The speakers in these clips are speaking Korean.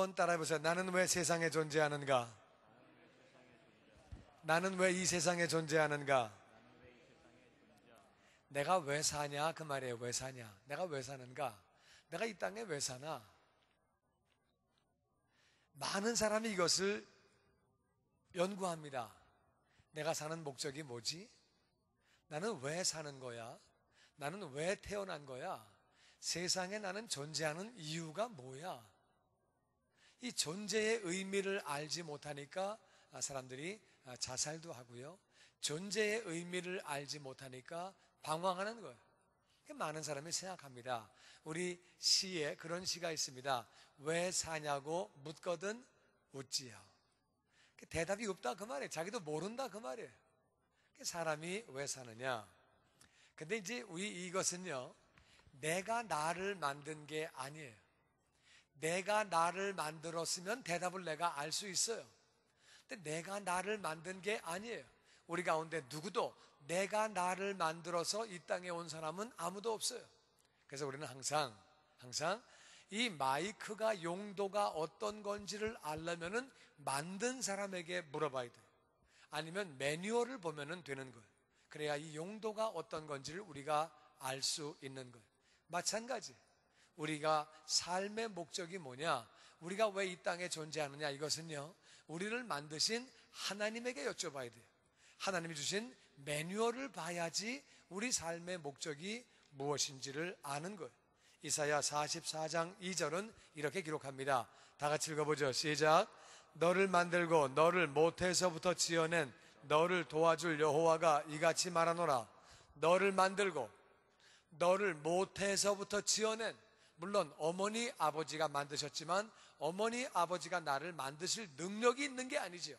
한번 따라해보세요. 나는 왜 세상에 존재하는가? 나는 왜 이 세상에 존재하는가? 내가 왜 사냐? 그 말이에요. 왜 사냐? 내가 왜 사는가? 내가 이 땅에 왜 사나? 많은 사람이 이것을 연구합니다. 내가 사는 목적이 뭐지? 나는 왜 사는 거야? 나는 왜 태어난 거야? 세상에 나는 존재하는 이유가 뭐야? 이 존재의 의미를 알지 못하니까 사람들이 자살도 하고요. 존재의 의미를 알지 못하니까 방황하는 거예요. 많은 사람이 생각합니다. 우리 시에 그런 시가 있습니다. 왜 사냐고 묻거든 웃지요. 대답이 없다 그 말이에요. 자기도 모른다 그 말이에요. 사람이 왜 사느냐? 근데 이제 이것은요, 내가 나를 만든 게 아니에요. 내가 나를 만들었으면 대답을 내가 알 수 있어요. 근데 내가 나를 만든 게 아니에요. 우리 가운데 누구도 내가 나를 만들어서 이 땅에 온 사람은 아무도 없어요. 그래서 우리는 항상 이 마이크가 용도가 어떤 건지를 알려면은 만든 사람에게 물어봐야 돼요. 아니면 매뉴얼을 보면은 되는 거예요. 그래야 이 용도가 어떤 건지를 우리가 알 수 있는 거예요. 마찬가지. 우리가 삶의 목적이 뭐냐? 우리가 왜 이 땅에 존재하느냐? 이것은요, 우리를 만드신 하나님에게 여쭤봐야 돼요. 하나님이 주신 매뉴얼을 봐야지 우리 삶의 목적이 무엇인지를 아는 거예요. 이사야 44장 2절은 이렇게 기록합니다. 다 같이 읽어보죠. 시작. 너를 만들고 너를 모태에서부터 지어낸 너를 도와줄 여호와가 이같이 말하노라. 너를 만들고 너를 모태에서부터 지어낸, 물론 어머니 아버지가 만드셨지만 어머니 아버지가 나를 만드실 능력이 있는 게 아니죠.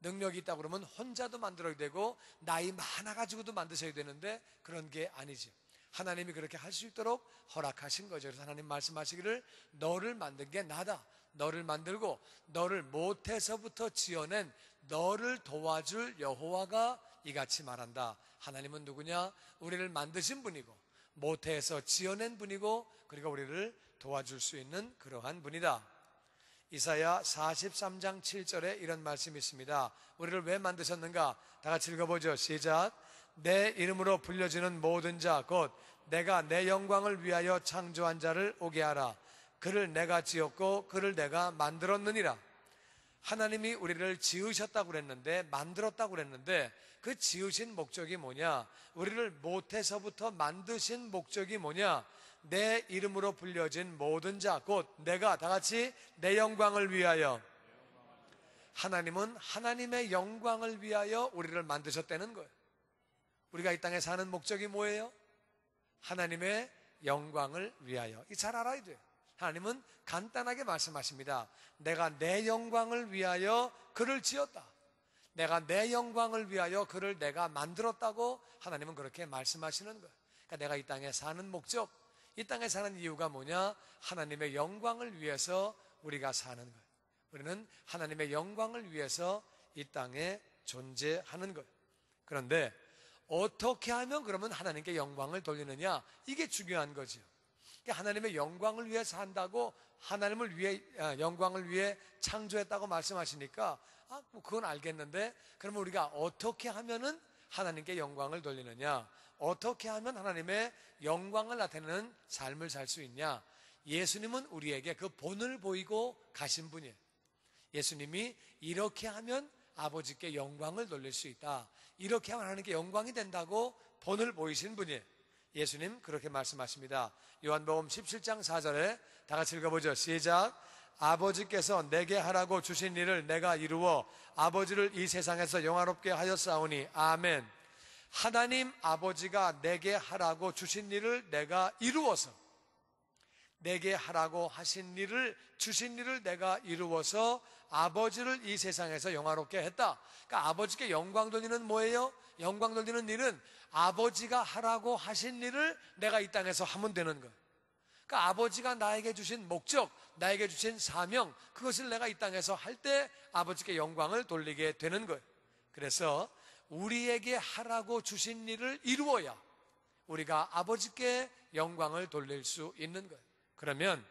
능력이 있다고 그러면 혼자도 만들어야 되고 나이 많아가지고도 만드셔야 되는데 그런 게 아니죠. 하나님이 그렇게 할 수 있도록 허락하신 거죠. 그래서 하나님 말씀하시기를 너를 만든 게 나다. 너를 만들고 너를 모태에서부터 지어낸 너를 도와줄 여호와가 이같이 말한다. 하나님은 누구냐? 우리를 만드신 분이고 모태에서 지어낸 분이고 그리고 우리를 도와줄 수 있는 그러한 분이다. 이사야 43장 7절에 이런 말씀이 있습니다. 우리를 왜 만드셨는가? 다 같이 읽어보죠. 시작. 내 이름으로 불려지는 모든 자 곧 내가 내 영광을 위하여 창조한 자를 오게 하라. 그를 내가 지었고 그를 내가 만들었느니라. 하나님이 우리를 지으셨다고 그랬는데, 만들었다고 그랬는데 그 지으신 목적이 뭐냐? 우리를 모태에서부터 만드신 목적이 뭐냐? 내 이름으로 불려진 모든 자 곧 내가, 다 같이 내 영광을 위하여. 하나님은 하나님의 영광을 위하여 우리를 만드셨다는 거예요. 우리가 이 땅에 사는 목적이 뭐예요? 하나님의 영광을 위하여. 이 잘 알아야 돼요. 하나님은 간단하게 말씀하십니다. 내가 내 영광을 위하여 그를 지었다. 내가 내 영광을 위하여 그를 내가 만들었다고 하나님은 그렇게 말씀하시는 거예요. 그러니까 내가 이 땅에 사는 목적, 이 땅에 사는 이유가 뭐냐? 하나님의 영광을 위해서 우리가 사는 거예요. 우리는 하나님의 영광을 위해서 이 땅에 존재하는 거예요. 그런데 어떻게 하면 그러면 하나님께 영광을 돌리느냐? 이게 중요한 거죠. 하나님의 영광을 위해 산다고, 하나님을 위해, 영광을 위해 창조했다고 말씀하시니까 뭐 그건 알겠는데, 그러면 우리가 어떻게 하면은 하나님께 영광을 돌리느냐? 어떻게 하면 하나님의 영광을 나타내는 삶을 살 수 있냐? 예수님은 우리에게 그 본을 보이고 가신 분이에요. 예수님이 이렇게 하면 아버지께 영광을 돌릴 수 있다, 이렇게 하면 하나님께 영광이 된다고 본을 보이신 분이에요. 예수님 그렇게 말씀하십니다. 요한복음 17장 4절에 다 같이 읽어보죠. 시작. 아버지께서 내게 하라고 주신 일을 내가 이루어 아버지를 이 세상에서 영화롭게 하였사오니 아멘. 하나님 아버지가 내게 하라고 주신 일을 내가 이루어서, 내게 하라고 하신 일을, 주신 일을 내가 이루어서 아버지를 이 세상에서 영화롭게 했다. 그러니까 아버지께 영광 돌리는 뭐예요? 영광 돌리는 일은 아버지가 하라고 하신 일을 내가 이 땅에서 하면 되는 거예요. 그러니까 아버지가 나에게 주신 목적, 나에게 주신 사명, 그것을 내가 이 땅에서 할 때 아버지께 영광을 돌리게 되는 거예요. 그래서 우리에게 하라고 주신 일을 이루어야 우리가 아버지께 영광을 돌릴 수 있는 거예요. 그러면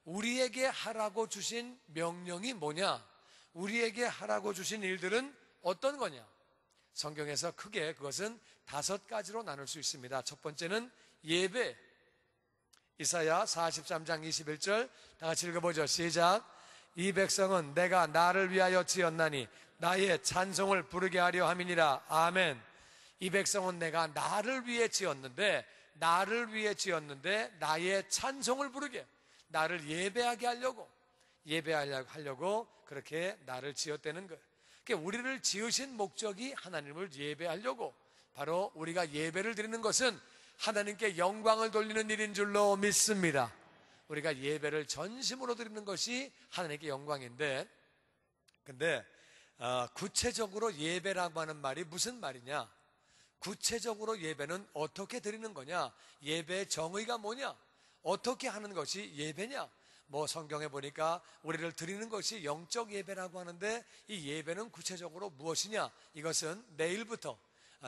우리에게 하라고 주신 명령이 뭐냐? 우리에게 하라고 주신 일들은 어떤 거냐? 성경에서 크게 그것은 5가지로 나눌 수 있습니다. 첫 번째는 예배. 이사야 43장 21절 다 같이 읽어보죠. 시작. 이 백성은 내가 나를 위하여 지었나니 나의 찬송을 부르게 하려 함이니라. 아멘. 이 백성은 내가 나를 위해 지었는데 나의 찬송을 부르게, 나를 예배하게 하려고 그렇게 나를 지었다는 거예요. 그러니까 우리를 지으신 목적이 하나님을 예배하려고, 바로 우리가 예배를 드리는 것은 하나님께 영광을 돌리는 일인 줄로 믿습니다. 우리가 예배를 전심으로 드리는 것이 하나님께 영광인데, 근데 구체적으로 예배라고 하는 말이 무슨 말이냐? 구체적으로 예배는 어떻게 드리는 거냐? 예배의 정의가 뭐냐? 어떻게 하는 것이 예배냐? 성경에 보니까 우리를 드리는 것이 영적 예배라고 하는데, 이 예배는 구체적으로 무엇이냐? 이것은 내일부터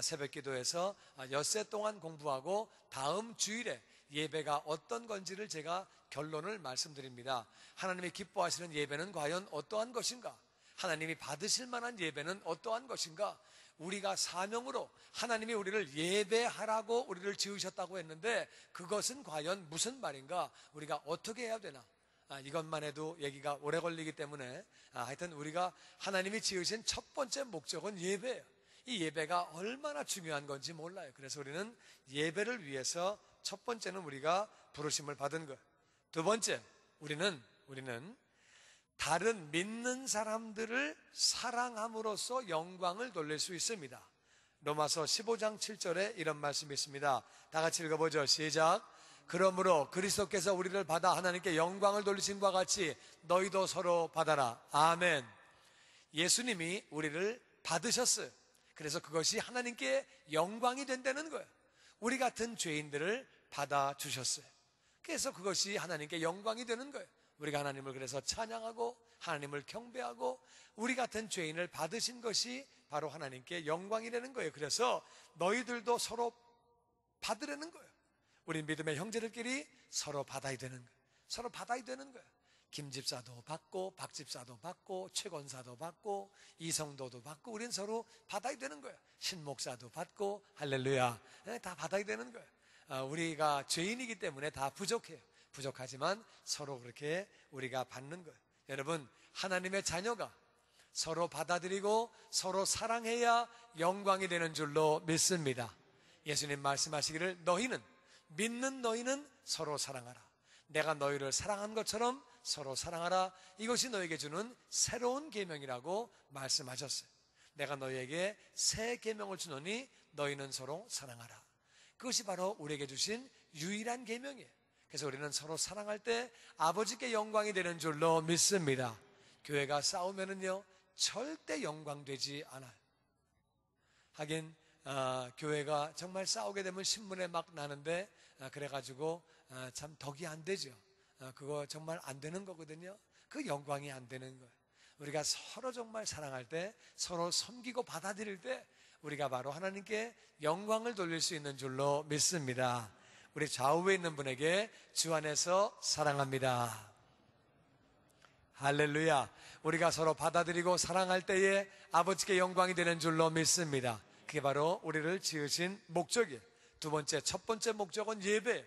새벽 기도에서 엿새 동안 공부하고 다음 주일에 예배가 어떤 건지를 제가 결론을 말씀드립니다. 하나님이 기뻐하시는 예배는 과연 어떠한 것인가? 하나님이 받으실 만한 예배는 어떠한 것인가? 우리가 사명으로 하나님이 우리를 예배하라고 우리를 지으셨다고 했는데, 그것은 과연 무슨 말인가? 우리가 어떻게 해야 되나? 이것만 해도 얘기가 오래 걸리기 때문에 하여튼 우리가 하나님이 지으신 첫 번째 목적은 예배예요. 이 예배가 얼마나 중요한 건지 몰라요. 그래서 우리는 예배를 위해서 첫 번째는 우리가 부르심을 받은 것. 두 번째, 우리는 다른 믿는 사람들을 사랑함으로써 영광을 돌릴 수 있습니다. 로마서 15장 7절에 이런 말씀이 있습니다. 다 같이 읽어보죠. 시작. 그러므로 그리스도께서 우리를 받아 하나님께 영광을 돌리신 것과 같이 너희도 서로 받아라. 아멘. 예수님이 우리를 받으셨어요. 그래서 그것이 하나님께 영광이 된다는 거예요. 우리 같은 죄인들을 받아주셨어요. 그래서 그것이 하나님께 영광이 되는 거예요. 우리가 하나님을 그래서 찬양하고 하나님을 경배하고 우리 같은 죄인을 받으신 것이 바로 하나님께 영광이 되는 거예요. 그래서 너희들도 서로 받으라는 거예요. 우리 믿음의 형제들끼리 서로 받아야 되는 거예요. 서로 받아야 되는 거예요. 김집사도 받고 박집사도 받고 최권사도 받고 이성도도 받고 우리는 서로 받아야 되는 거예요. 신목사도 받고 할렐루야, 다 받아야 되는 거예요. 우리가 죄인이기 때문에 다 부족해요. 부족하지만 서로 그렇게 우리가 받는 거예요. 여러분, 하나님의 자녀가 서로 받아들이고 서로 사랑해야 영광이 되는 줄로 믿습니다. 예수님 말씀하시기를 믿는 너희는 서로 사랑하라. 내가 너희를 사랑한 것처럼 서로 사랑하라. 이것이 너에게 주는 새로운 계명이라고 말씀하셨어요. 내가 너희에게 새 계명을 주노니 너희는 서로 사랑하라. 그것이 바로 우리에게 주신 유일한 계명이에요. 그래서 우리는 서로 사랑할 때 아버지께 영광이 되는 줄로 믿습니다. 교회가 싸우면은요 절대 영광되지 않아요. 하긴 교회가 정말 싸우게 되면 신문에 막 나는데 그래가지고 참 덕이 안 되죠. 그거 정말 안 되는 거거든요. 그 영광이 안 되는 거예요. 우리가 서로 정말 사랑할 때, 서로 섬기고 받아들일 때 우리가 바로 하나님께 영광을 돌릴 수 있는 줄로 믿습니다. 우리 좌우에 있는 분에게 주 안에서 사랑합니다. 할렐루야. 우리가 서로 받아들이고 사랑할 때에 아버지께 영광이 되는 줄로 믿습니다. 그게 바로 우리를 지으신 목적이에요. 첫 번째 목적은 예배.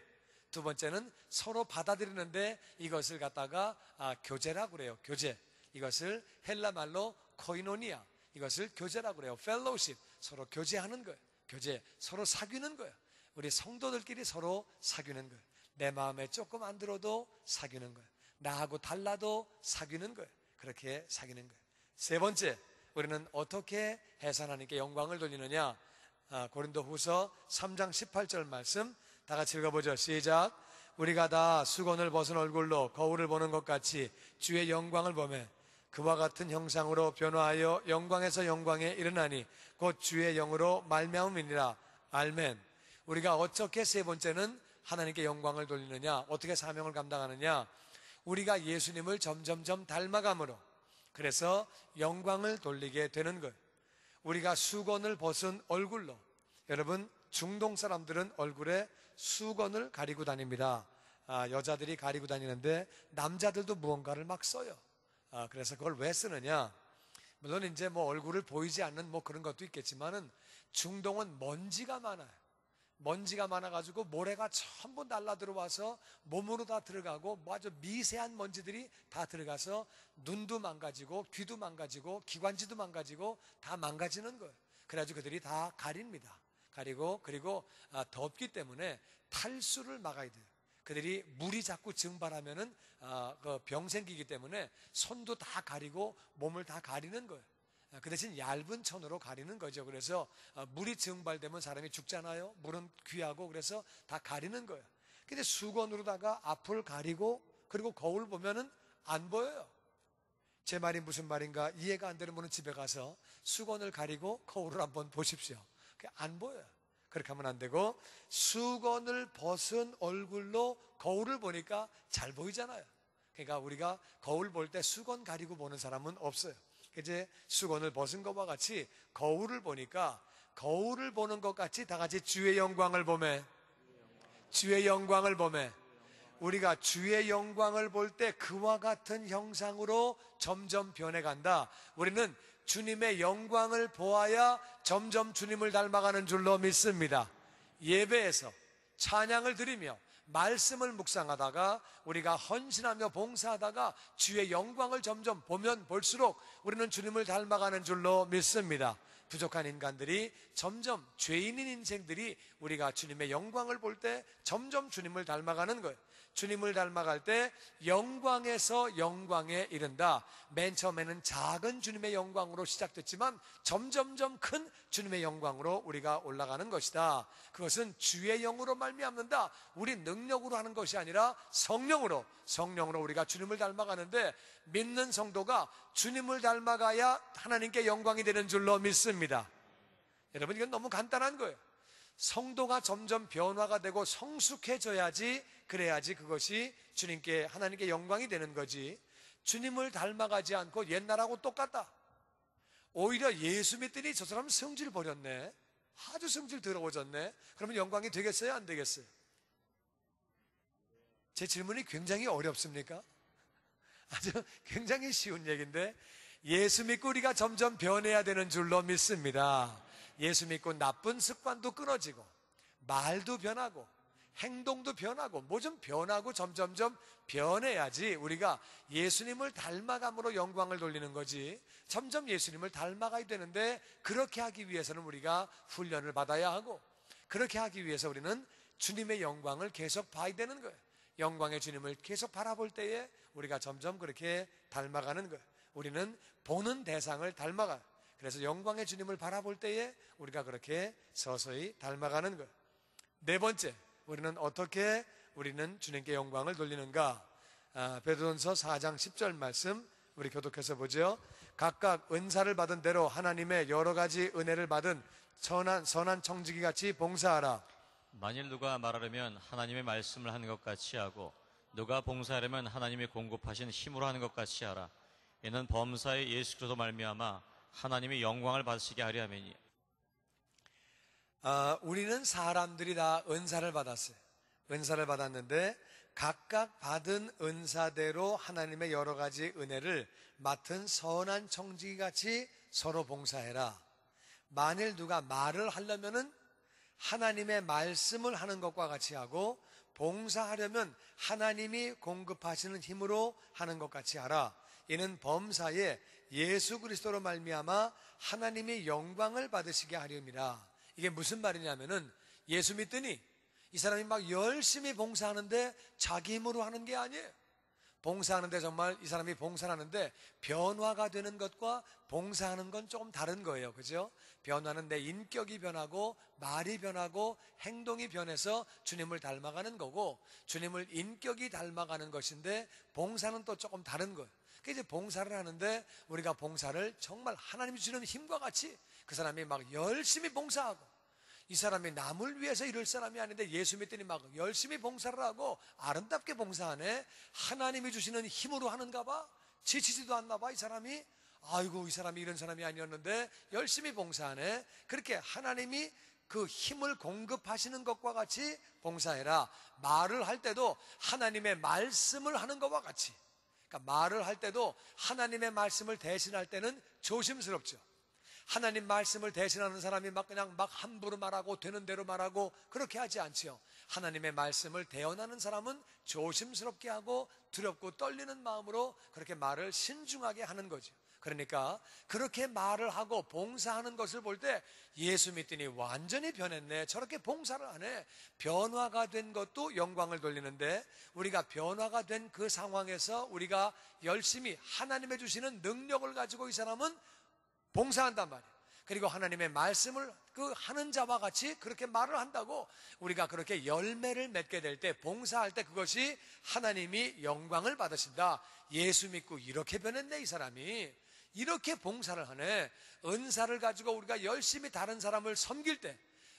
두 번째는 서로 받아들이는데 이것을 갖다가 교제라고 그래요. 교제. 이것을 헬라 말로 코이노니아. 이것을 교제라고 그래요. 펠로우십. 서로 교제하는 거예요. 교제. 서로 사귀는 거예요. 우리 성도들끼리 서로 사귀는 거예요. 내 마음에 조금 안 들어도 사귀는 거예요. 나하고 달라도 사귀는 거예요. 그렇게 사귀는 거예요. 세 번째, 우리는 어떻게 해서 하나님께 영광을 돌리느냐? 고린도후서 3장 18절 말씀 다 같이 읽어보죠. 시작. 우리가 다 수건을 벗은 얼굴로 거울을 보는 것 같이 주의 영광을 보매 그와 같은 형상으로 변화하여 영광에서 영광에 이르나니 곧 주의 영으로 말미암음이니라. 아멘. 우리가 어떻게 세 번째는 하나님께 영광을 돌리느냐? 어떻게 사명을 감당하느냐? 우리가 예수님을 점점점 닮아감으로, 그래서 영광을 돌리게 되는 거예요. 우리가 수건을 벗은 얼굴로, 여러분 중동 사람들은 얼굴에 수건을 가리고 다닙니다. 여자들이 가리고 다니는데 남자들도 무언가를 막 써요. 그래서 그걸 왜 쓰느냐? 물론 이제 뭐 얼굴을 보이지 않는 뭐 그런 것도 있겠지만은 중동은 먼지가 많아요. 먼지가 많아가지고 모래가 전부 날라 들어와서 몸으로 다 들어가고 뭐 아주 미세한 먼지들이 다 들어가서 눈도 망가지고 귀도 망가지고 기관지도 망가지고 다 망가지는 거예요. 그래가지고 그들이 다 가립니다. 가리고 그리고 덥기 때문에 탈수를 막아야 돼요. 그들이 물이 자꾸 증발하면은 그 병 생기기 때문에 손도 다 가리고 몸을 다 가리는 거예요. 그 대신 얇은 천으로 가리는 거죠. 그래서 물이 증발되면 사람이 죽잖아요. 물은 귀하고 그래서 다 가리는 거예요. 근데 수건으로다가 앞을 가리고 그리고 거울 보면은 안 보여요. 제 말이 무슨 말인가 이해가 안 되는 분은 집에 가서 수건을 가리고 거울을 한번 보십시오. 안 보여요. 그렇게 하면 안 되고 수건을 벗은 얼굴로 거울을 보니까 잘 보이잖아요. 그러니까 우리가 거울 볼 때 수건 가리고 보는 사람은 없어요. 이제 수건을 벗은 것과 같이 거울을 보니까 거울을 보는 것 같이 다 같이 주의 영광을 보매, 주의 영광을 보매. 우리가 주의 영광을 볼 때 그와 같은 형상으로 점점 변해간다. 우리는 주님의 영광을 보아야 점점 주님을 닮아가는 줄로 믿습니다. 예배에서 찬양을 드리며 말씀을 묵상하다가 우리가 헌신하며 봉사하다가 주의 영광을 점점 보면 볼수록 우리는 주님을 닮아가는 줄로 믿습니다. 부족한 인간들이 점점 죄인인 인생들이 우리가 주님의 영광을 볼 때 점점 주님을 닮아가는 거예요. 주님을 닮아갈 때 영광에서 영광에 이른다. 맨 처음에는 작은 주님의 영광으로 시작됐지만 점점점 큰 주님의 영광으로 우리가 올라가는 것이다. 그것은 주의 영으로 말미암는다. 우리 능력으로 하는 것이 아니라 성령으로 우리가 주님을 닮아가는데 믿는 성도가 주님을 닮아가야 하나님께 영광이 되는 줄로 믿습니다. 여러분, 이건 너무 간단한 거예요. 성도가 점점 변화가 되고 성숙해져야지, 그래야지 그것이 주님께, 하나님께 영광이 되는 거지. 주님을 닮아가지 않고 옛날하고 똑같다. 오히려 예수 믿더니 저 사람 성질 버렸네, 아주 성질 더러워졌네. 그러면 영광이 되겠어요, 안 되겠어요? 제 질문이 굉장히 어렵습니까? 아주 굉장히 쉬운 얘기인데, 예수 믿고 우리가 점점 변해야 되는 줄로 믿습니다. 예수 믿고 나쁜 습관도 끊어지고 말도 변하고 행동도 변하고 뭐 좀 변하고 점점점 변해야지 우리가 예수님을 닮아감으로 영광을 돌리는 거지. 점점 예수님을 닮아가야 되는데 그렇게 하기 위해서는 우리가 훈련을 받아야 하고, 그렇게 하기 위해서 우리는 주님의 영광을 계속 봐야 되는 거예요. 영광의 주님을 계속 바라볼 때에 우리가 점점 그렇게 닮아가는 거예요. 우리는 보는 대상을 닮아가요. 그래서 영광의 주님을 바라볼 때에 우리가 그렇게 서서히 닮아가는 거예요. 네 번째, 우리는 어떻게 우리는 주님께 영광을 돌리는가? 베드로전서 4장 10절 말씀 우리 교독해서 보죠. 각각 은사를 받은 대로 하나님의 여러 가지 은혜를 받은 선한 청지기 같이 봉사하라. 만일 누가 말하려면 하나님의 말씀을 하는 것 같이 하고 누가 봉사하려면 하나님이 공급하신 힘으로 하는 것 같이 하라. 이는 범사의 예수 그리스도 말미암아 하나님이 영광을 받으시게 하려 함이니. 우리는 사람들이 다 은사를 받았어요. 은사를 받았는데 각각 받은 은사대로 하나님의 여러 가지 은혜를 맡은 선한 청지기같이 서로 봉사해라. 만일 누가 말을 하려면은 하나님의 말씀을 하는 것과 같이 하고, 봉사하려면 하나님이 공급하시는 힘으로 하는 것 같이 하라. 이는 범사에 예수 그리스도로 말미암아 하나님이 영광을 받으시게 하려니라. 이게 무슨 말이냐면은, 예수 믿더니 이 사람이 막 열심히 봉사하는데 자기 힘으로 하는 게 아니에요. 봉사하는데 정말 이 사람이 봉사를 하는데 변화가 되는 것과 봉사하는 건 조금 다른 거예요. 그죠? 변화는 내 인격이 변하고 말이 변하고 행동이 변해서 주님을 닮아가는 거고, 주님을 인격이 닮아가는 것인데 봉사는 또 조금 다른 거예요. 그래서 이제 봉사를 하는데 우리가 봉사를 정말 하나님이 주는 힘과 같이 그 사람이 막 열심히 봉사하고, 이 사람이 남을 위해서 이럴 사람이 아닌데 예수 믿더니 막 열심히 봉사를 하고 아름답게 봉사하네. 하나님이 주시는 힘으로 하는가 봐. 지치지도 않나 봐 이 사람이. 아이고, 이 사람이 이런 사람이 아니었는데 열심히 봉사하네. 그렇게 하나님이 그 힘을 공급하시는 것과 같이 봉사해라. 말을 할 때도 하나님의 말씀을 하는 것과 같이, 그러니까 말을 할 때도 하나님의 말씀을 대신할 때는 조심스럽죠. 하나님 말씀을 대신하는 사람이 그냥 함부로 말하고 되는 대로 말하고 그렇게 하지 않지요. 하나님의 말씀을 대언하는 사람은 조심스럽게 하고 두렵고 떨리는 마음으로 그렇게 말을 신중하게 하는 거죠. 그러니까 그렇게 말을 하고 봉사하는 것을 볼 때 예수 믿더니 완전히 변했네, 저렇게 봉사를 하네, 변화가 된 것도 영광을 돌리는데, 우리가 변화가 된 그 상황에서 우리가 열심히 하나님의 주시는 능력을 가지고 이 사람은 봉사한단 말이에요. 그리고 하나님의 말씀을 그 하는 자와 같이 그렇게 말을 한다고 우리가 그렇게 열매를 맺게 될 때, 봉사할 때 그것이 하나님이 영광을 받으신다. 예수 믿고 이렇게 변했네, 이 사람이 이렇게 봉사를 하네. 은사를 가지고 우리가 열심히 다른 사람을 섬길 때,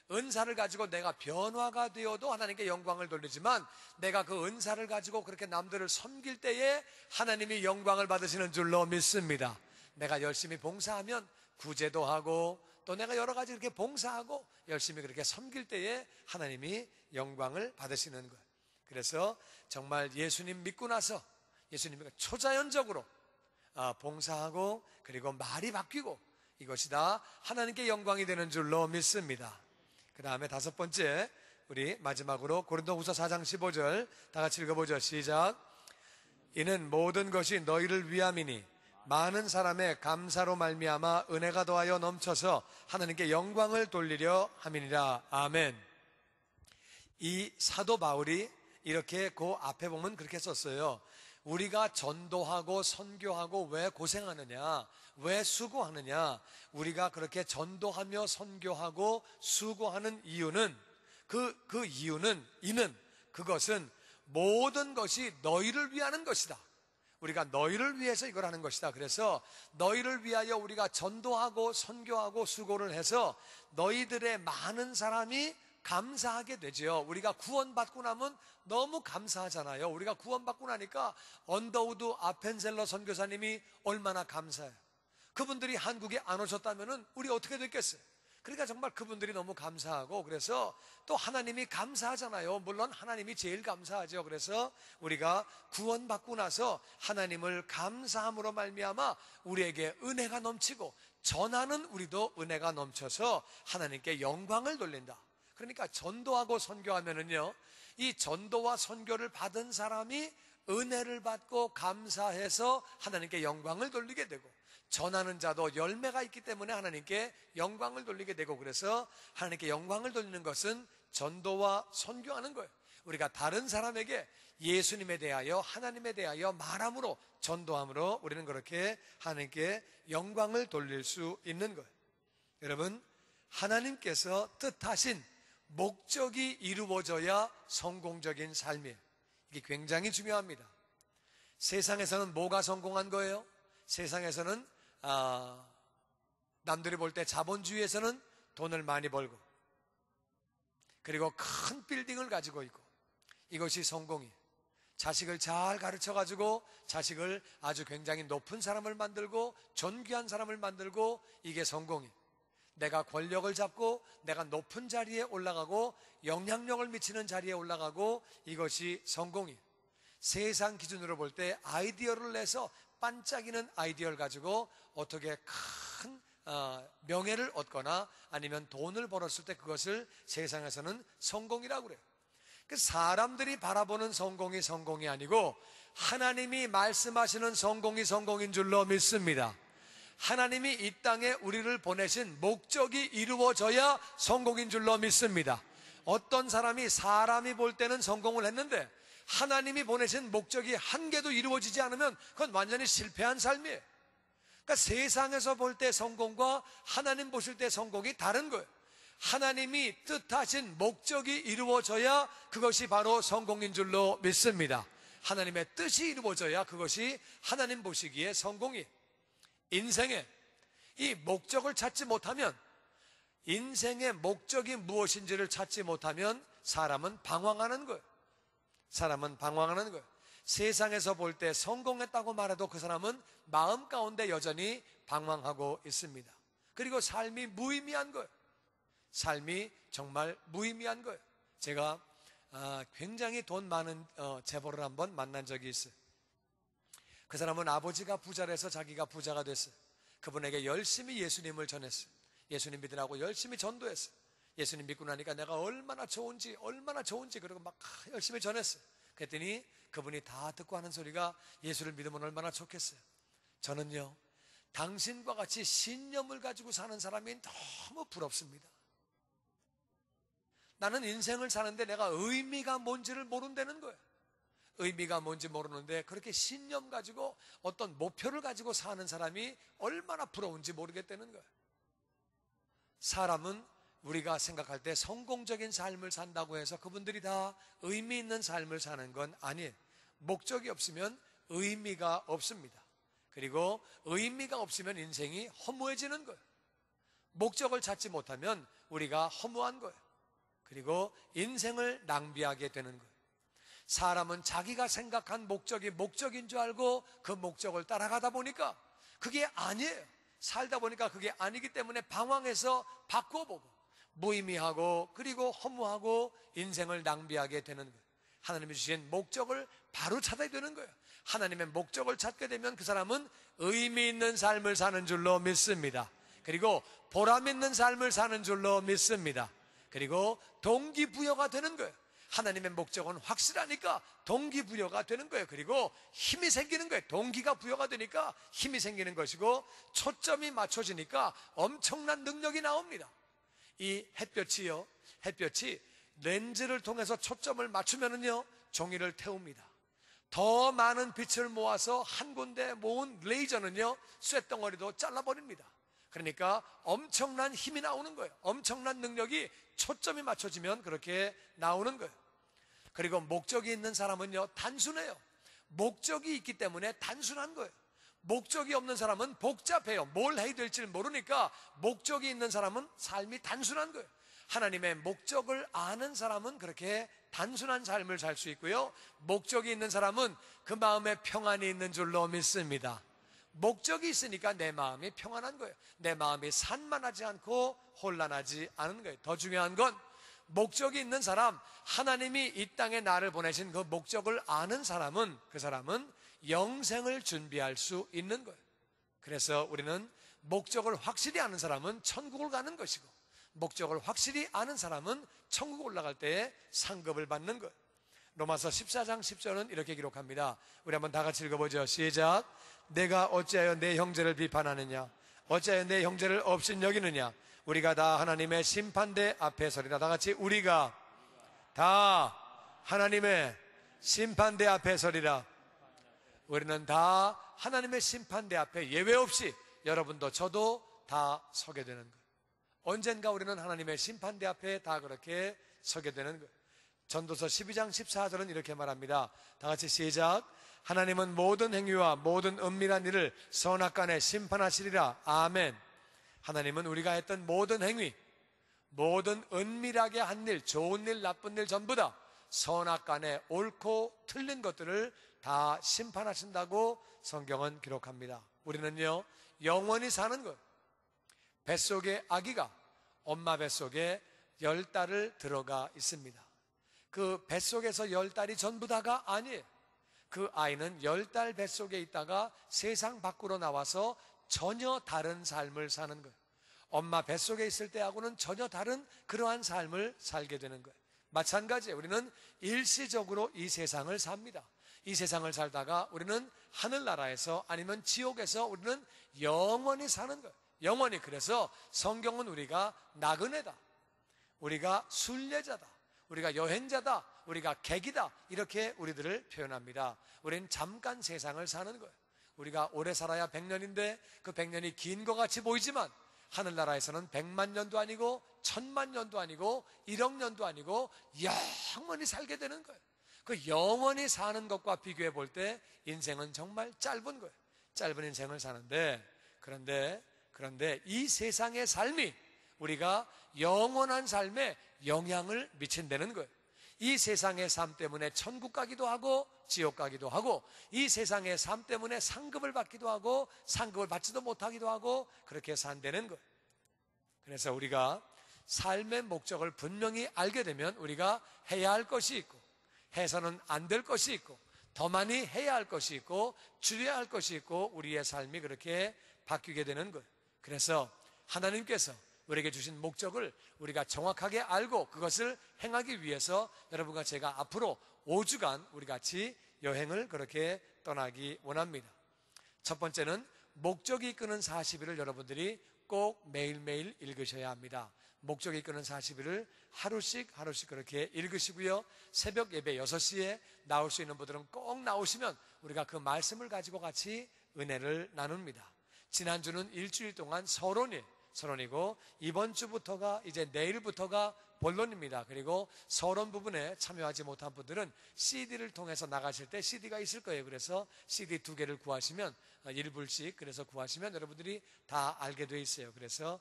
은사를 가지고 내가 변화가 되어도 하나님께 영광을 돌리지만, 내가 그 은사를 가지고 그렇게 남들을 섬길 때에 하나님이 영광을 받으시는 줄로 믿습니다. 내가 열심히 봉사하면 구제도 하고 또 내가 여러 가지 이렇게 봉사하고 열심히 그렇게 섬길 때에 하나님이 영광을 받으시는 거예요. 그래서 정말 예수님 믿고 나서 예수님이 초자연적으로 봉사하고 그리고 말이 바뀌고, 이것이 다 하나님께 영광이 되는 줄로 믿습니다. 그 다음에 5번째, 우리 마지막으로 고린도후서 4장 15절 다 같이 읽어보죠. 시작. 이는 모든 것이 너희를 위함이니 많은 사람의 감사로 말미암아 은혜가 더하여 넘쳐서 하나님께 영광을 돌리려 함이니라. 아멘. 이 사도 바울이 이렇게 그 앞에 보면 그렇게 썼어요. 우리가 전도하고 선교하고 왜 고생하느냐, 왜 수고하느냐, 우리가 그렇게 전도하며 선교하고 수고하는 이유는 그것은 모든 것이 너희를 위하는 것이다. 우리가 너희를 위해서 이걸 하는 것이다. 그래서 너희를 위하여 우리가 전도하고 선교하고 수고를 해서 너희들의 많은 사람이 감사하게 되죠. 우리가 구원받고 나면 너무 감사하잖아요. 우리가 구원받고 나니까 언더우드 아펜셀러 선교사님이 얼마나 감사해요. 그분들이 한국에 안 오셨다면 우리 어떻게 됐겠어요? 그러니까 정말 그분들이 너무 감사하고, 그래서 또 하나님이 감사하잖아요. 물론 하나님이 제일 감사하죠. 그래서 우리가 구원받고 나서 하나님을 감사함으로 말미암아 우리에게 은혜가 넘치고, 전하는 우리도 은혜가 넘쳐서 하나님께 영광을 돌린다. 그러니까 전도하고 선교하면은요, 이 전도와 선교를 받은 사람이 은혜를 받고 감사해서 하나님께 영광을 돌리게 되고, 전하는 자도 열매가 있기 때문에 하나님께 영광을 돌리게 되고, 그래서 하나님께 영광을 돌리는 것은 전도와 선교하는 거예요. 우리가 다른 사람에게 예수님에 대하여 하나님에 대하여 말함으로, 전도함으로 우리는 그렇게 하나님께 영광을 돌릴 수 있는 거예요. 여러분, 하나님께서 뜻하신 목적이 이루어져야 성공적인 삶이에요. 이게 굉장히 중요합니다. 세상에서는 뭐가 성공한 거예요? 세상에서는 남들이 볼 때 자본주의에서는 돈을 많이 벌고, 그리고 큰 빌딩을 가지고 있고, 이것이 성공이에요. 자식을 잘 가르쳐가지고 자식을 아주 굉장히 높은 사람을 만들고 존귀한 사람을 만들고, 이게 성공이에요. 내가 권력을 잡고 내가 높은 자리에 올라가고 영향력을 미치는 자리에 올라가고, 이것이 성공이에요. 세상 기준으로 볼 때 아이디어를 내서 반짝이는 아이디어를 가지고 어떻게 큰 명예를 얻거나 아니면 돈을 벌었을 때 그것을 세상에서는 성공이라고 그래요. 그 사람들이 바라보는 성공이 아니고 하나님이 말씀하시는 성공이 성공인 줄로 믿습니다. 하나님이 이 땅에 우리를 보내신 목적이 이루어져야 성공인 줄로 믿습니다. 어떤 사람이 볼 때는 성공을 했는데 하나님이 보내신 목적이 한 개도 이루어지지 않으면 그건 완전히 실패한 삶이에요. 그러니까 세상에서 볼 때 성공과 하나님 보실 때 성공이 다른 거예요. 하나님이 뜻하신 목적이 이루어져야 그것이 바로 성공인 줄로 믿습니다. 하나님의 뜻이 이루어져야 그것이 하나님 보시기에 성공이에요. 인생에 이 목적을 찾지 못하면, 인생의 목적이 무엇인지를 찾지 못하면 사람은 방황하는 거예요. 세상에서 볼 때 성공했다고 말해도 그 사람은 마음 가운데 여전히 방황하고 있습니다. 그리고 삶이 무의미한 거예요. 삶이 정말 무의미한 거예요. 제가 굉장히 돈 많은 재벌을 한번 만난 적이 있어요. 그 사람은 아버지가 부자라서 자기가 부자가 됐어요. 그분에게 열심히 예수님을 전했어요. 예수님 믿으라고 열심히 전도했어요. 예수님 믿고 나니까 내가 얼마나 좋은지 그러고 막 열심히 전했어요. 그랬더니 그분이 다 듣고 하는 소리가, 예수를 믿으면 얼마나 좋겠어요. 저는요, 당신과 같이 신념을 가지고 사는 사람이 너무 부럽습니다. 나는 인생을 사는데 내가 의미가 뭔지를 모른다는 거예요. 의미가 뭔지 모르는데 그렇게 신념 가지고 어떤 목표를 가지고 사는 사람이 얼마나 부러운지 모르겠다는 거예요. 사람은 우리가 생각할 때 성공적인 삶을 산다고 해서 그분들이 다 의미 있는 삶을 사는 건 아니에요. 목적이 없으면 의미가 없습니다. 그리고 의미가 없으면 인생이 허무해지는 거예요. 목적을 찾지 못하면 우리가 허무한 거예요. 그리고 인생을 낭비하게 되는 거예요. 사람은 자기가 생각한 목적이 목적인 줄 알고 그 목적을 따라가다 보니까 그게 아니에요. 살다 보니까 그게 아니기 때문에 방황해서 바꿔보고 무의미하고 그리고 허무하고 인생을 낭비하게 되는 거예요. 하나님이 주신 목적을 바로 찾아야 되는 거예요. 하나님의 목적을 찾게 되면 그 사람은 의미 있는 삶을 사는 줄로 믿습니다. 그리고 보람 있는 삶을 사는 줄로 믿습니다. 그리고 동기부여가 되는 거예요. 하나님의 목적은 확실하니까 동기부여가 되는 거예요. 그리고 힘이 생기는 거예요. 동기가 부여가 되니까 힘이 생기는 것이고, 초점이 맞춰지니까 엄청난 능력이 나옵니다. 이 햇볕이 렌즈를 통해서 초점을 맞추면은요, 종이를 태웁니다. 더 많은 빛을 모아서 한 군데 모은 레이저는요, 쇳덩어리도 잘라버립니다. 그러니까 엄청난 힘이 나오는 거예요. 엄청난 능력이 초점이 맞춰지면 그렇게 나오는 거예요. 그리고 목적이 있는 사람은요, 단순해요. 목적이 있기 때문에 단순한 거예요. 목적이 없는 사람은 복잡해요. 뭘 해야 될지 모르니까. 목적이 있는 사람은 삶이 단순한 거예요. 하나님의 목적을 아는 사람은 그렇게 단순한 삶을 살 수 있고요, 목적이 있는 사람은 그 마음에 평안이 있는 줄로 믿습니다. 목적이 있으니까 내 마음이 평안한 거예요. 내 마음이 산만하지 않고 혼란하지 않은 거예요. 더 중요한 건 목적이 있는 사람, 하나님이 이 땅에 나를 보내신 그 목적을 아는 사람은, 그 사람은 영생을 준비할 수 있는 거예요. 그래서 우리는 목적을 확실히 아는 사람은 천국을 가는 것이고, 목적을 확실히 아는 사람은 천국 올라갈 때에 상급을 받는 거예요. 로마서 14장 10절은 이렇게 기록합니다. 우리 한번 다 같이 읽어보죠. 시작. 내가 어찌하여 내 형제를 비판하느냐, 어찌하여 내 형제를 업신여기느냐. 우리가 다 하나님의 심판대 앞에 서리다. 다 같이, 우리가 다 하나님의 심판대 앞에 서리라. 우리는 다 하나님의 심판대 앞에 예외 없이, 여러분도 저도 다 서게 되는 거예요. 언젠가 우리는 하나님의 심판대 앞에 다 그렇게 서게 되는 거예요. 전도서 12장 14절은 이렇게 말합니다. 다 같이 시작. 하나님은 모든 행위와 모든 은밀한 일을 선악간에 심판하시리라. 아멘. 하나님은 우리가 했던 모든 행위, 모든 은밀하게 한 일, 좋은 일, 나쁜 일 전부 다 선악간에 옳고 틀린 것들을 다 심판하신다고 성경은 기록합니다. 우리는요, 영원히 사는 것. 뱃속에 아기가 엄마 뱃속에 10달을 들어가 있습니다. 그 뱃속에서 10달이 전부 다가 아니에요. 그 아이는 10달 뱃속에 있다가 세상 밖으로 나와서 전혀 다른 삶을 사는 거예요. 엄마 뱃속에 있을 때하고는 전혀 다른 그러한 삶을 살게 되는 거예요. 마찬가지예요. 우리는 일시적으로 이 세상을 삽니다. 이 세상을 살다가 우리는 하늘나라에서 아니면 지옥에서 우리는 영원히 사는 거예요. 영원히. 그래서 성경은 우리가 나그네다, 우리가 순례자다, 우리가 여행자다, 우리가 객이다, 이렇게 우리들을 표현합니다. 우리는 잠깐 세상을 사는 거예요. 우리가 오래 살아야 100년인데 그 100년이 긴 것 같이 보이지만 하늘나라에서는 100만 년도 아니고 1000만 년도 아니고 1억 년도 아니고 영원히 살게 되는 거예요. 그 영원히 사는 것과 비교해 볼 때 인생은 정말 짧은 거예요. 짧은 인생을 사는데, 그런데 이 세상의 삶이 우리가 영원한 삶에 영향을 미친다는 거예요. 이 세상의 삶 때문에 천국 가기도 하고 지옥 가기도 하고, 이 세상의 삶 때문에 상급을 받기도 하고 상급을 받지도 못하기도 하고, 그렇게 산다는 거예요. 그래서 우리가 삶의 목적을 분명히 알게 되면 우리가 해야 할 것이 있고 해서는 안 될 것이 있고 더 많이 해야 할 것이 있고 줄여야 할 것이 있고 우리의 삶이 그렇게 바뀌게 되는 거예요. 그래서 하나님께서 우리에게 주신 목적을 우리가 정확하게 알고 그것을 행하기 위해서 여러분과 제가 앞으로 5주간 우리 같이 여행을 그렇게 떠나기 원합니다. 첫 번째는 목적이 이끄는 40일을 여러분들이 꼭 매일매일 읽으셔야 합니다. 목적이 이끄는 40일을 하루씩 그렇게 읽으시고요. 새벽 예배 6시에 나올 수 있는 분들은 꼭 나오시면 우리가 그 말씀을 가지고 같이 은혜를 나눕니다. 지난주는 일주일 동안 서론이고 이번 주부터가 이제 내일부터가 본론입니다. 그리고 서론 부분에 참여하지 못한 분들은 CD를 통해서 나가실 때 CD가 있을 거예요. 그래서 CD 2개를 구하시면 1불씩 그래서 구하시면 여러분들이 다 알게 돼 있어요. 그래서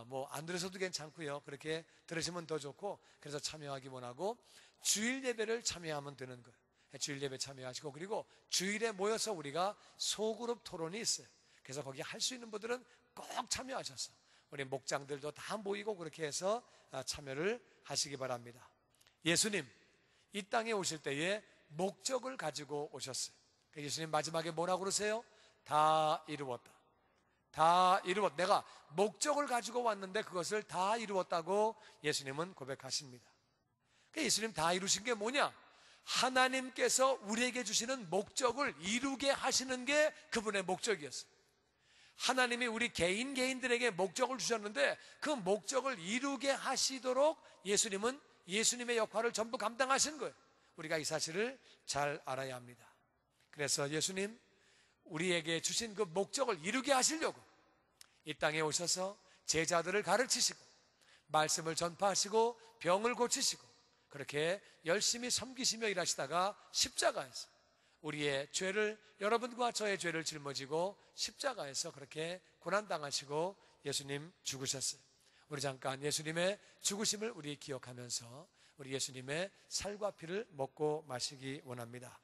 뭐 안 들으셔도 괜찮고요. 그렇게 들으시면 더 좋고 그래서 참여하기 원하고 주일 예배를 참여하면 되는 거예요. 주일 예배 참여하시고 그리고 주일에 모여서 우리가 소그룹 토론이 있어요. 그래서 거기 할 수 있는 분들은 꼭 참여하셔서 우리 목장들도 다 모이고 그렇게 해서 참여를 하시기 바랍니다. 예수님 이 땅에 오실 때에 목적을 가지고 오셨어요. 예수님 마지막에 뭐라고 그러세요? 다 이루었다. 다 이루었다. 내가 목적을 가지고 왔는데 그것을 다 이루었다고 예수님은 고백하십니다. 예수님 다 이루신 게 뭐냐? 하나님께서 우리에게 주시는 목적을 이루게 하시는 게 그분의 목적이었어요. 하나님이 우리 개인들에게 목적을 주셨는데 그 목적을 이루게 하시도록 예수님은 예수님의 역할을 전부 감당하신 거예요. 우리가 이 사실을 잘 알아야 합니다. 그래서 예수님 우리에게 주신 그 목적을 이루게 하시려고 이 땅에 오셔서 제자들을 가르치시고 말씀을 전파하시고 병을 고치시고 그렇게 열심히 섬기시며 일하시다가 십자가에서 우리의 죄를 여러분과 저의 죄를 짊어지고 십자가에서 그렇게 고난당하시고 예수님 죽으셨어요. 우리 잠깐 예수님의 죽으심을 우리 기억하면서 우리 예수님의 살과 피를 먹고 마시기 원합니다.